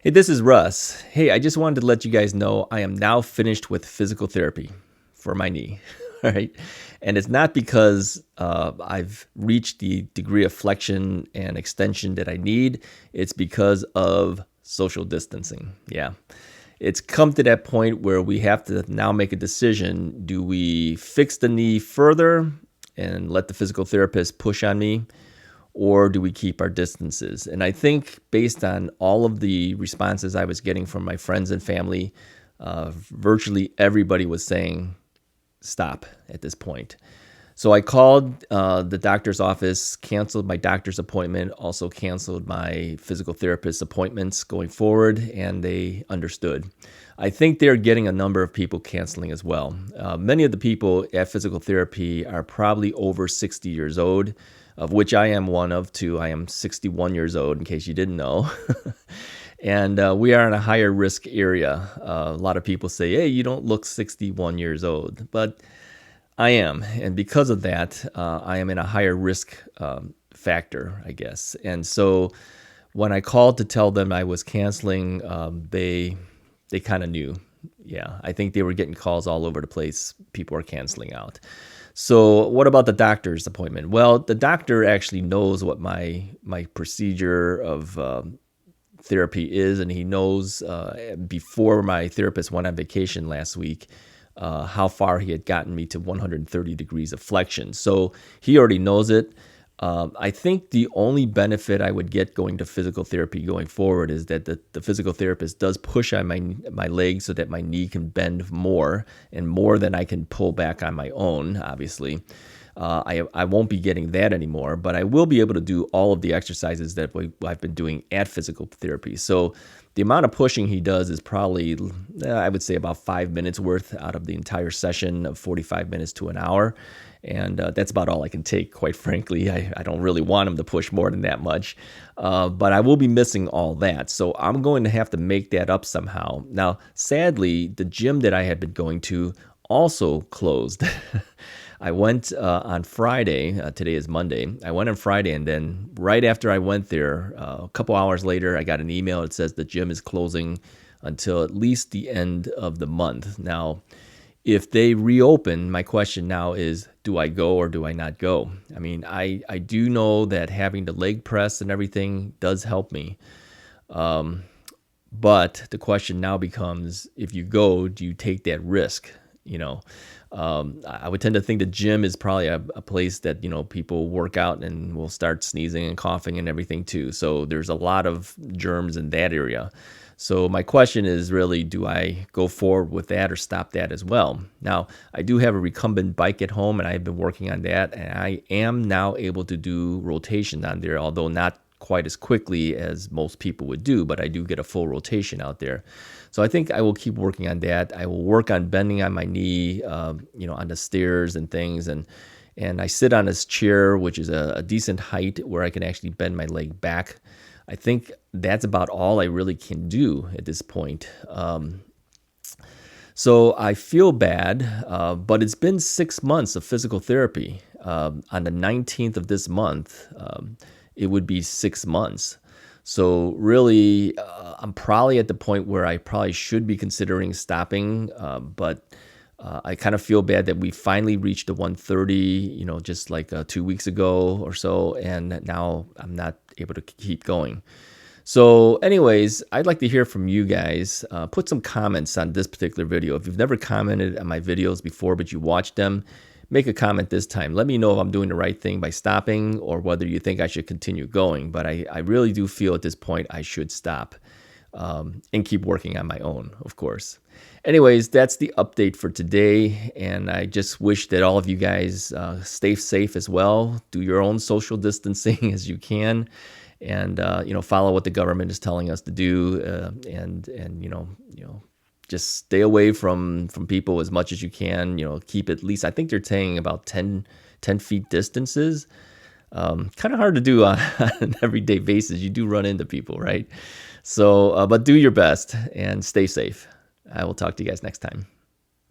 Hey, this is Russ. Hey, I just wanted to let you guys know I am now finished with physical therapy for my knee. All right. And it's not because I've reached the degree of flexion and extension that I need, it's because of social distancing. Yeah. It's come to that point where we have to now make a decision. Do we fix the knee further and let the physical therapist push on me? Or do we keep our distances? And I think based on all of the responses I was getting from my friends and family, virtually everybody was saying stop at this point. So I called the doctor's office, canceled my doctor's appointment, also canceled my physical therapist appointments going forward, and they understood. I think they're getting a number of people canceling as well. Many of the people at physical therapy are probably over 60 years old, of which I am one of two. I am 61 years old, in case you didn't know. And we are in a higher risk area. A lot of people say, hey, you don't look 61 years old. But I am. And because of that, I am in a higher risk factor, I guess. And so when I called to tell them I was canceling, they kind of knew. Yeah, I think they were getting calls all over the place. People are canceling out. So what about the doctor's appointment? Well, the doctor actually knows what my procedure of therapy is, and he knows before my therapist went on vacation last week how far he had gotten me to 130 degrees of flexion. So he already knows it. I think the only benefit I would get going to physical therapy going forward is that the physical therapist does push on my leg so that my knee can bend more and more than I can pull back on my own, obviously. I won't be getting that anymore, but I will be able to do all of the exercises that I've been doing at physical therapy. So the amount of pushing he does is probably, I would say, about 5 minutes worth out of the entire session of 45 minutes to an hour. And that's about all I can take, quite frankly. I don't really want him to push more than that much. But I will be missing all that. So I'm going to have to make that up somehow. Now, sadly, the gym that I had been going to also closed. I went on Friday. Today is Monday. I went on Friday, and then right after I went there, a couple hours later, I got an email that says the gym is closing until at least the end of the month. Now, if they reopen, my question now is, do I go or do I not go? I mean, I do know that having the leg press and everything does help me. But the question now becomes, if you go, do you take that risk? I would tend to think the gym is probably a place that, people work out and will start sneezing and coughing and everything too. So there's a lot of germs in that area. So my question is really, do I go forward with that or stop that as well? Now, I do have a recumbent bike at home, and I've been working on that, and I am now able to do rotation on there, although not quite as quickly as most people would do, but I do get a full rotation out there. So I think I will keep working on that. I will work on bending on my knee, on the stairs and things, and I sit on this chair, which is a decent height where I can actually bend my leg back. I think that's about all I really can do at this point. So I feel bad, but it's been 6 months of physical therapy. On the 19th of this month, it would be 6 months. So really, I'm probably at the point where I probably should be considering stopping, but I kind of feel bad that we finally reached the 130, just like 2 weeks ago or so, and now I'm not able to keep going. So anyways, I'd like to hear from you guys. Put some comments on this particular video. If you've never commented on my videos before, but you watched them, make a comment this time. Let me know if I'm doing the right thing by stopping or whether you think I should continue going. But I really do feel at this point I should stop and keep working on my own, of course. Anyways, that's the update for today. And I just wish that all of you guys stay safe as well. Do your own social distancing as you can. And, follow what the government is telling us to do. And just stay away from people as much as you can. Keep at least, I think they're saying about 10 feet distances. Kind of hard to do on an everyday basis. You do run into people, right? So, but do your best and stay safe. I will talk to you guys next time.